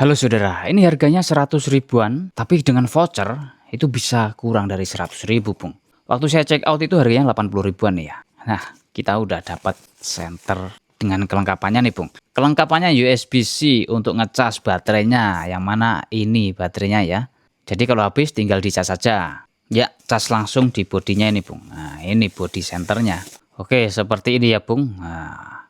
Halo saudara, ini harganya 100 ribuan, tapi dengan voucher itu bisa kurang dari 100 ribu, Bung. Waktu saya check out itu harganya 80 ribuan nih ya. Nah, kita udah dapat senter dengan kelengkapannya nih, Bung. Kelengkapannya USB-C untuk ngecas baterainya, yang mana ini baterainya ya. Jadi kalau habis tinggal dicas saja. Ya, cas langsung di bodinya ini, Bung. Nah, ini body senternya. Oke, seperti ini ya, Bung. Nah,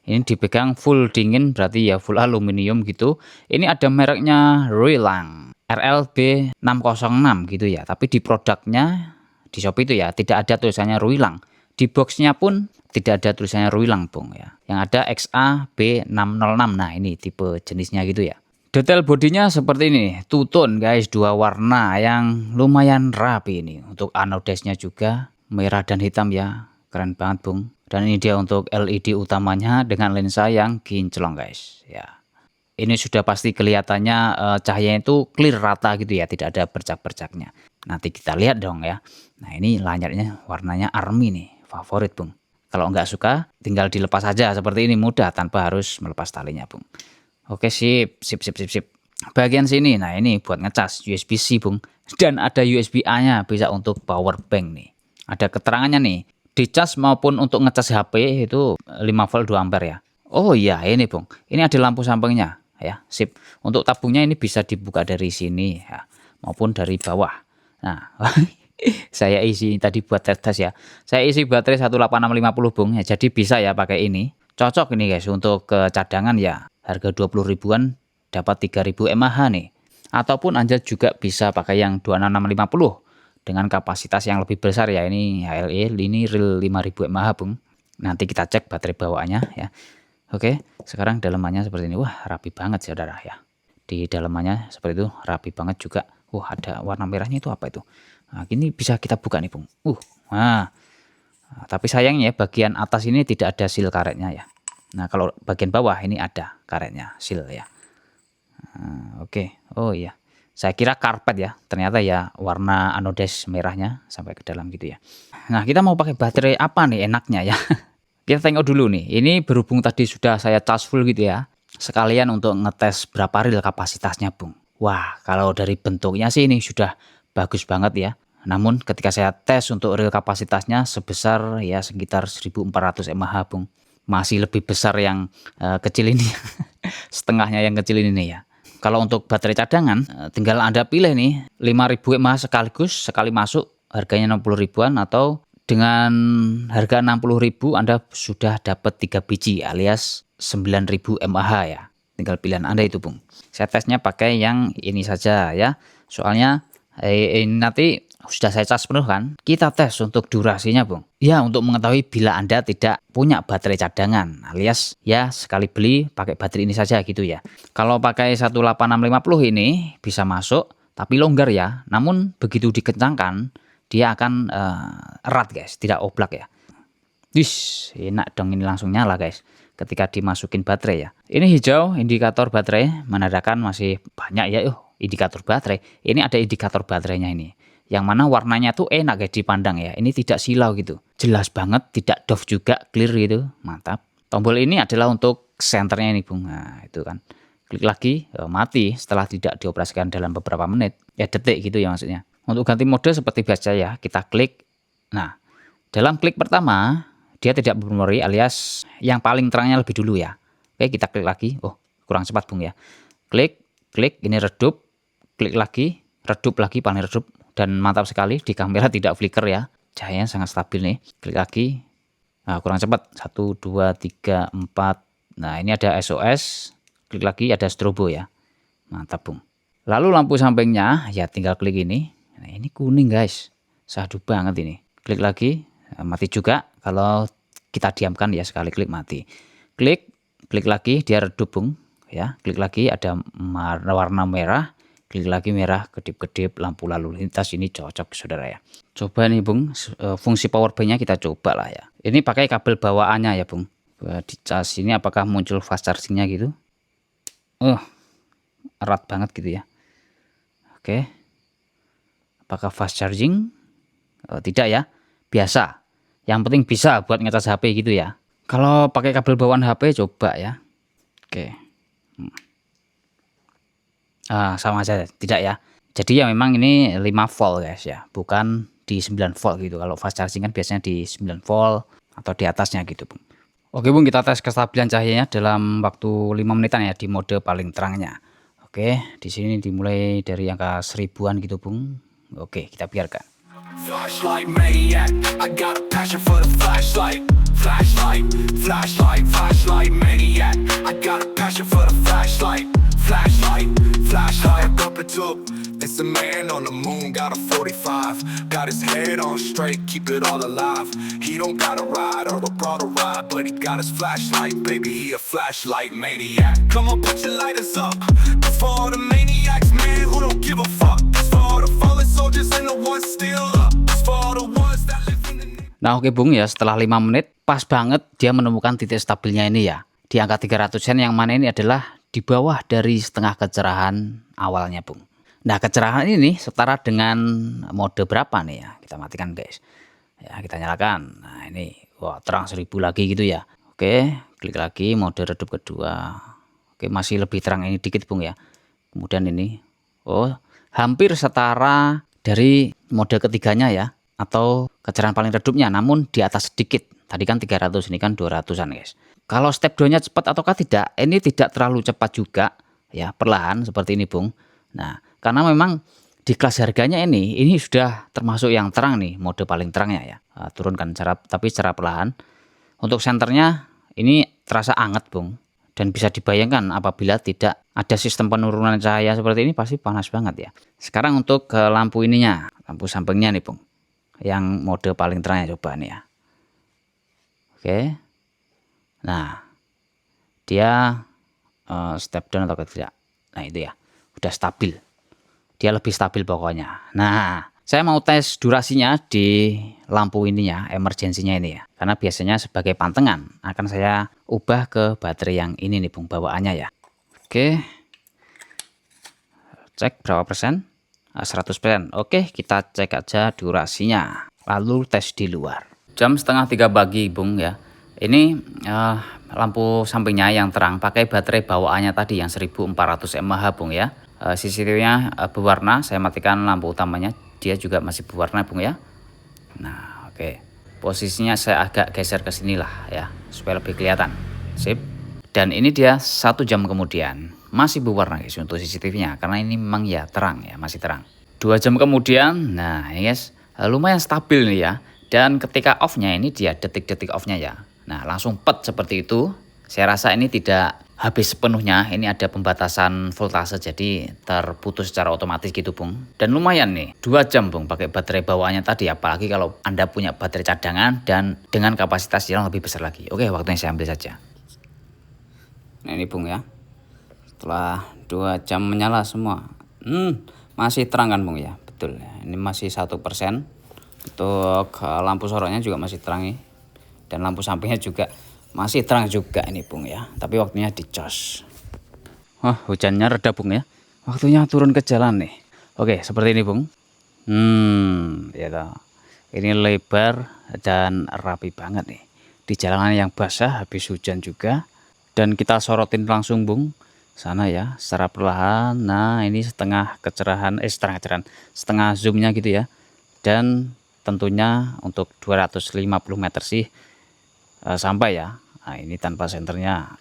ini dipegang full dingin berarti ya full aluminium gitu. Ini ada mereknya Ruilang RLB 606 gitu ya. Tapi di produknya di Shopee itu ya tidak ada tulisannya Ruilang. Di boxnya pun tidak ada tulisannya Ruilang, Bung ya. Yang ada XAB606. Nah, ini tipe jenisnya gitu ya. Detail bodinya seperti ini, two tone guys, dua warna yang lumayan rapi ini. Untuk anodesnya juga merah dan hitam ya, keren banget, Bung. Dan ini dia untuk LED utamanya dengan lensa yang kinclong guys ya. Ini sudah pasti kelihatannya cahayanya itu clear rata gitu ya, tidak ada bercak-bercaknya. Nanti kita lihat dong ya. Nah, ini layarnya warnanya army nih, favorit, Bung. Kalau nggak suka tinggal dilepas saja seperti ini, mudah tanpa harus melepas talinya, Bung. Oke, sip. Bagian sini, nah ini buat ngecas USB-C, Bung. Dan ada USB-A-nya, bisa untuk power bank nih. Ada keterangannya nih, dicas maupun untuk ngecas HP itu 5 volt 2 ampere ya. Oh iya, ini, Bung. Ini ada lampu sampingnya ya, sip. Untuk tabungnya ini bisa dibuka dari sini ya, maupun dari bawah. Nah, saya isi tadi buat tes ya. Saya isi baterai 18650, Bung. Ya, jadi bisa ya pakai ini. Cocok ini guys untuk ke cadangan ya. Harga 20 ribuan dapat 3000 mAh nih. Ataupun Anda juga bisa pakai yang 26650 dengan kapasitas yang lebih besar ya. Ini HLE, ini real 5000 mAh, Bung. Nanti kita cek baterai bawaannya ya. Oke, sekarang dalamannya seperti ini. Wah, rapi banget saudara ya. Di dalamannya seperti itu, rapi banget juga. Wah, ada warna merahnya itu apa itu? Nah, ini bisa kita buka nih, Bung. Nah, tapi sayangnya bagian atas ini tidak ada seal karetnya ya. Nah, kalau bagian bawah ini ada karetnya, seal ya. Oke. Oh iya. Saya kira karpet ya, ternyata ya warna anodes merahnya sampai ke dalam gitu ya. Nah, kita mau pakai baterai apa nih enaknya ya? Kita tengok dulu nih. Ini berhubung tadi sudah saya cas full gitu ya. Sekalian untuk ngetes berapa real kapasitasnya, Bung. Wah, kalau dari bentuknya sih ini sudah bagus banget ya. Namun ketika saya tes untuk real kapasitasnya sebesar ya sekitar 1400 mAh, Bung. Masih lebih besar yang kecil ini. Setengahnya yang kecil ini nih ya. Kalau untuk baterai cadangan tinggal Anda pilih nih 5000 mAh sekaligus sekali masuk, harganya 60 ribuan, atau dengan harga 60 ribu Anda sudah dapat 3 biji alias 9000 mAh ya. Tinggal pilihan Anda itu, Bung. Saya tesnya pakai yang ini saja ya. Soalnya ini nanti sudah saya cas penuh kan. Kita tes untuk durasinya, Bung. Ya, untuk mengetahui bila Anda tidak punya baterai cadangan alias ya sekali beli pakai baterai ini saja gitu ya. Kalau pakai 18650 ini bisa masuk tapi longgar ya. Namun begitu dikencangkan dia akan erat guys, tidak oblak ya. Wis, enak dong ini langsung nyala guys ketika dimasukin baterai ya. Ini hijau indikator baterai menandakan masih banyak ya. Indikator baterai. Ini ada indikator baterainya ini. Yang mana warnanya tuh enak guys dipandang ya. Ini tidak silau gitu. Jelas banget, tidak doff juga, clear gitu. Mantap. Tombol ini adalah untuk senternya ini, Bung. Nah, itu kan. Klik lagi, mati setelah tidak dioperasikan dalam beberapa menit. Ya detik gitu ya maksudnya. Untuk ganti mode seperti biasa ya, kita klik. Nah, dalam klik pertama, dia tidak bermemori alias yang paling terangnya lebih dulu ya. Oke, kita klik lagi. Oh, kurang cepat, Bung ya. Klik, ini redup. Klik lagi, redup lagi, paling redup. Dan mantap sekali, di kamera tidak flicker ya. Cahayanya sangat stabil nih. Klik lagi. Nah, kurang cepat. 1, 2, 3, 4. Nah, ini ada SOS. Klik lagi, ada strobo ya. Mantap, Bung. Lalu lampu sampingnya, ya tinggal klik ini. Nah, ini kuning guys. Syahdu banget ini. Klik lagi, mati juga. Kalau kita diamkan ya sekali klik mati. Klik lagi, dia redup, Bung. Ya, klik lagi ada warna merah. Klik lagi merah, kedip-kedip, lampu lalu lintas ini cocok saudara ya. Coba nih, Bung, fungsi power banknya kita coba lah ya. Ini pakai kabel bawaannya ya, Bung. Di cas ini apakah muncul fast chargingnya gitu? Erat banget gitu ya. Oke. Apakah fast charging? Tidak ya. Biasa. Yang penting bisa buat ngecas HP gitu ya. Kalau pakai kabel bawaan HP coba ya. Oke. Sama aja tidak ya. Jadi ya memang ini 5 volt guys ya, bukan di 9 volt gitu. Kalau fast charging kan biasanya di 9 volt atau di atasnya gitu Bung. Oke Bung, kita tes kestabilan cahayanya dalam waktu 5 menitan ya di mode paling terangnya. Oke, di sini dimulai dari angka 1000-an gitu Bung. Oke, kita biarkan. Flashlight maniac, I got a passion for the flashlight. Flashlight, flashlight, flashlight maniac, I got a passion for the flashlight. Flashlight, flashlight, up it up. It's a man on the moon, got a 45. Got his head on straight, keep it all alive. He don't got a ride or a brought a ride, but he got his flashlight, baby, he a flashlight maniac. Come on, put your lighters up. This for all the maniacs, man, who don't give a fuck. This for all the fallen soldiers and the ones still up. This for all the ones that live in the... Nah oke Bung ya, setelah 5 menit pas banget dia menemukan titik stabilnya ini ya. Di angka 300-an yang mana ini adalah di bawah dari setengah kecerahan awalnya Bung. Nah kecerahan ini setara dengan mode berapa nih ya, kita matikan guys ya, kita nyalakan. Nah ini wah terang 1000 lagi gitu ya. Oke, klik lagi mode redup kedua. Oke, masih lebih terang ini dikit Bung ya. Kemudian ini hampir setara dari mode ketiganya ya, atau kecerahan paling redupnya, namun di atas sedikit. Tadi kan 300, ini kan 200-an guys. Kalau step 2-nya cepat ataukah tidak? Ini tidak terlalu cepat juga ya, perlahan seperti ini Bung. Nah, karena memang di kelas harganya ini sudah termasuk yang terang nih, mode paling terangnya ya. Turunkan tapi secara perlahan. Untuk senternya ini terasa hangat Bung, dan bisa dibayangkan apabila tidak ada sistem penurunan cahaya seperti ini pasti panas banget ya. Sekarang untuk ke lampu ininya, lampu sampingnya nih Bung, yang mode paling terangnya coba nih ya. Oke, nah dia step down atau tidak? Nah itu ya, udah stabil, dia lebih stabil pokoknya. Nah saya mau tes durasinya di lampu ininya, emergensinya ini ya, karena biasanya sebagai pantengan akan saya ubah ke baterai yang ini nih Bung, bawaannya ya. Oke, cek berapa persen? 100%. Oke, kita cek aja durasinya, lalu tes di luar. Jam setengah 3 pagi Bung ya. Ini lampu sampingnya yang terang pakai baterai bawaannya tadi yang 1400 mAh Bung ya. CCTV-nya berwarna, saya matikan lampu utamanya, dia juga masih berwarna Bung ya. Nah oke, posisinya saya agak geser ke sini lah ya, supaya lebih kelihatan. Sip. Dan ini dia 1 jam kemudian masih berwarna guys untuk CCTV-nya, karena ini memang ya terang ya, masih terang. 2 jam kemudian, nah ini guys lumayan stabil nih ya. Dan ketika off-nya ini dia detik-detik off-nya ya. Nah langsung pet seperti itu. Saya rasa ini tidak habis sepenuhnya, ini ada pembatasan voltase jadi terputus secara otomatis gitu Bung. Dan lumayan nih 2 jam Bung pakai baterai bawaannya tadi, apalagi kalau Anda punya baterai cadangan dan dengan kapasitas yang lebih besar lagi. Oke, waktunya saya ambil saja. Nah ini Bung ya, setelah 2 jam menyala semua, masih terang kan Bung ya, betul ya, ini masih 1%. Untuk lampu sorotnya juga masih terang nih, dan lampu sampingnya juga masih terang juga ini Bung ya, tapi waktunya dicas. Wah hujannya reda Bung ya, waktunya turun ke jalan nih. Oke seperti ini Bung. Ya toh. Ini lebar dan rapi banget nih, di jalanan yang basah habis hujan juga. Dan kita sorotin langsung Bung sana ya, secara perlahan. Nah ini setengah kecerahan, setengah zoomnya gitu ya. Dan tentunya untuk 250 meter sih sampai ya. Nah ini tanpa senternya,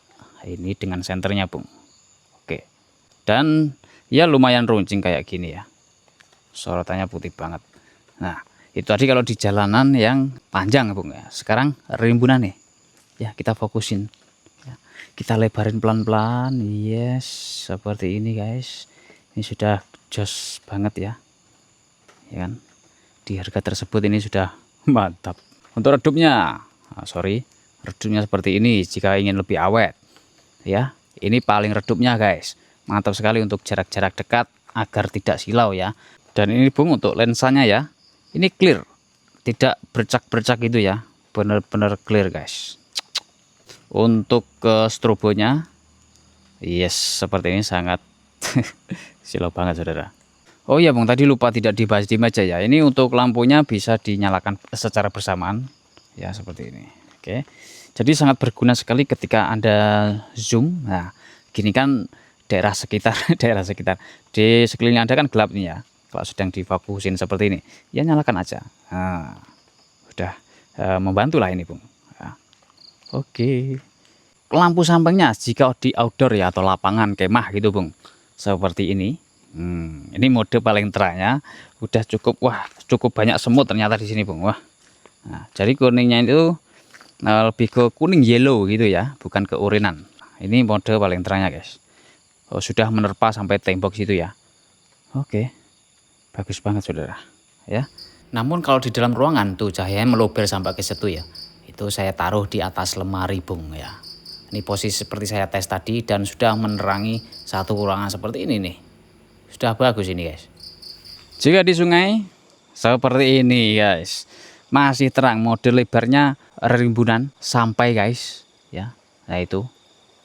ini dengan senternya Bung. Oke, dan ya lumayan runcing kayak gini ya, sorotannya putih banget. Nah itu tadi kalau di jalanan yang panjang Bung ya. Sekarang rimbunan nih ya, kita fokusin ya. Kita lebarin pelan-pelan. Yes, seperti ini guys. Ini sudah jos banget ya, ya kan. Di harga tersebut ini sudah mantap. Untuk redupnya, redupnya seperti ini jika ingin lebih awet ya. Ini paling redupnya guys, mantap sekali untuk jarak-jarak dekat agar tidak silau ya. Dan ini Bung untuk lensanya ya, ini clear, tidak bercak-bercak gitu ya, bener-bener clear guys. Untuk strobonya, yes seperti ini, sangat silau banget saudara. Oh iya Bung, tadi lupa tidak dibahas di meja ya. Ini untuk lampunya bisa dinyalakan secara bersamaan ya, seperti ini. Oke. Jadi sangat berguna sekali ketika Anda zoom. Nah, gini kan daerah sekitar di sekeliling Anda kan gelap nih ya. Kalau sedang difokusin seperti ini, ya nyalakan aja. Nah, udah membantu lah ini Bung. Ya. Oke. Lampu sampingnya jika di outdoor ya atau lapangan kemah gitu Bung, seperti ini. Ini mode paling terangnya udah cukup, wah cukup banyak semut ternyata di sini Bung. Wah. Nah, jadi kuningnya itu lebih ke kuning yellow gitu ya, bukan keurinan. Ini mode paling terangnya guys. Oh, sudah menerpa sampai tembok situ ya. Oke. Bagus banget saudara ya. Namun kalau di dalam ruangan tuh cahayanya meluber sampai ke situ ya. Itu saya taruh di atas lemari Bung ya. Ini posisi seperti saya tes tadi dan sudah menerangi satu ruangan seperti ini nih. Sudah bagus ini guys. Jika di sungai seperti ini guys, masih terang, mode lebarnya rimbunan sampai guys ya. Nah itu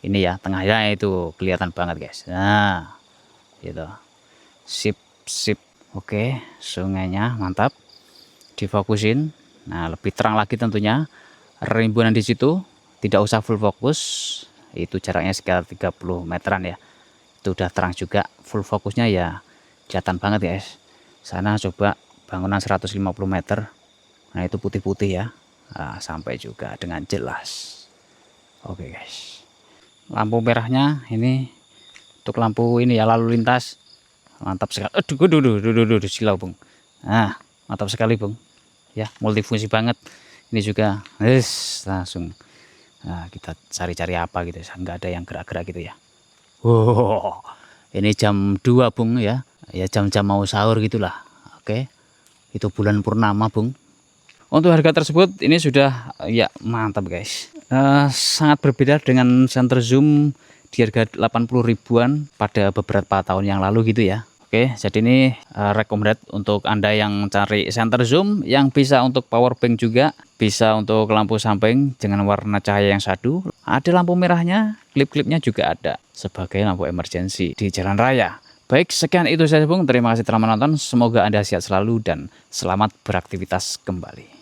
ini ya, tengahnya itu kelihatan banget guys. Nah gitu, sip. Oke, sungainya mantap, difokusin. Nah lebih terang lagi tentunya, rimbunan di situ. Tidak usah full fokus, itu jaraknya sekitar 30 meteran ya. Itu udah terang juga, full fokusnya ya kelihatan banget guys. Sana coba bangunan 150 meter, nah itu putih-putih ya. Nah, sampai juga dengan jelas. Oke guys, lampu merahnya ini untuk lampu ini ya, lalu lintas. Mantap sekali. Aduh, silau Bung. Nah mantap sekali Bung ya, multifungsi banget. Ini juga langsung. Nah, kita cari-cari apa gitu, nggak ada yang gerak-gerak gitu ya. Wow, ini jam 2 Bung ya, jam-jam mau sahur gitulah. Oke, itu bulan purnama Bung. Untuk harga tersebut ini sudah ya mantap guys. Sangat berbeda dengan center zoom di harga 80 ribuan pada beberapa tahun yang lalu gitu ya. Oke, jadi ini recommended untuk Anda yang cari center zoom yang bisa untuk power bank juga, bisa untuk lampu samping dengan warna cahaya yang sadu. Ada lampu merahnya, klip-klipnya juga ada sebagai lampu emergency di jalan raya. Baik, sekian itu saja Bung. Terima kasih telah menonton. Semoga Anda sehat selalu dan selamat beraktivitas kembali.